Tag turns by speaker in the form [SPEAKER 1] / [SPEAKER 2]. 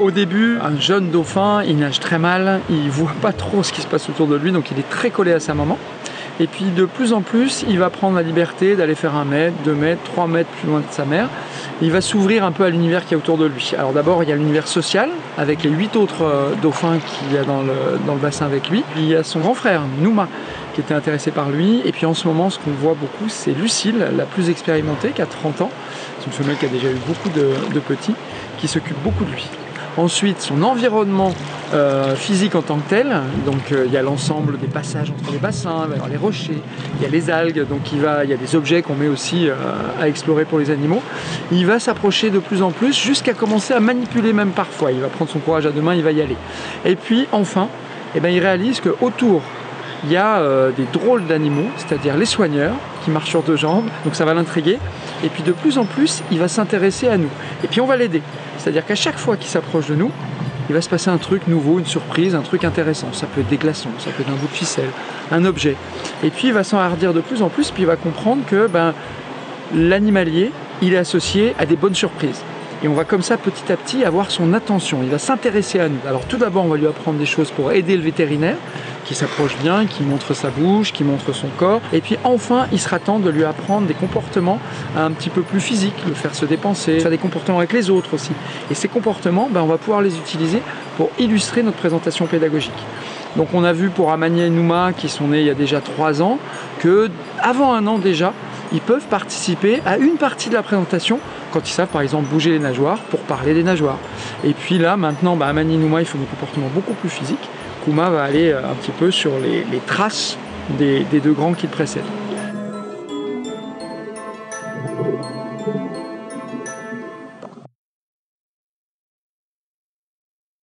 [SPEAKER 1] Au début, un jeune dauphin, il nage très mal, il voit pas trop ce qui se passe autour de lui, donc il est très collé à sa maman. Et puis de plus en plus, il va prendre la liberté d'aller faire 1 mètre, 2 mètres, 3 mètres plus loin de sa mère. Il va s'ouvrir un peu à l'univers qui est autour de lui. Alors d'abord, il y a l'univers social, avec les 8 autres dauphins qu'il y a dans le bassin avec lui. Il y a son grand frère, Nouma, qui était intéressé par lui. Et puis en ce moment, ce qu'on voit beaucoup, c'est Lucille, la plus expérimentée, qui a 30 ans. C'est une femelle qui a déjà eu beaucoup de petits, qui s'occupe beaucoup de lui. Ensuite, son environnement physique en tant que tel, donc il y a l'ensemble des passages entre les bassins, il va y avoir les rochers, il y a les algues, donc il y a des objets qu'on met aussi à explorer pour les animaux. Il va s'approcher de plus en plus jusqu'à commencer à manipuler même parfois. Il va prendre son courage à 2 mains, il va y aller. Et puis enfin, il réalise qu'autour, il y a des drôles d'animaux, c'est-à-dire les soigneurs qui marchent sur 2 jambes, donc ça va l'intriguer. Et puis de plus en plus, il va s'intéresser à nous. Et puis on va l'aider. C'est-à-dire qu'à chaque fois qu'il s'approche de nous, il va se passer un truc nouveau, une surprise, un truc intéressant. Ça peut être des glaçons, ça peut être un bout de ficelle, un objet. Et puis il va s'enhardir de plus en plus, puis il va comprendre que l'animalier, il est associé à des bonnes surprises. Et on va comme ça petit à petit avoir son attention. Il va s'intéresser à nous. Alors tout d'abord, on va lui apprendre des choses pour aider le vétérinaire, qui s'approche bien, qui montre sa bouche, qui montre son corps. Et puis enfin, il sera temps de lui apprendre des comportements un petit peu plus physiques, le faire se dépenser, faire des comportements avec les autres aussi. Et ces comportements, on va pouvoir les utiliser pour illustrer notre présentation pédagogique. Donc on a vu pour Amani et Nouma, qui sont nés il y a déjà 3 ans, que avant 1 an déjà, ils peuvent participer à une partie de la présentation quand ils savent par exemple bouger les nageoires pour parler des nageoires. Et puis là maintenant, Amani et Nouma, ils font des comportements beaucoup plus physiques. Kuma va aller un petit peu sur les traces des 2 grands qui le précèdent.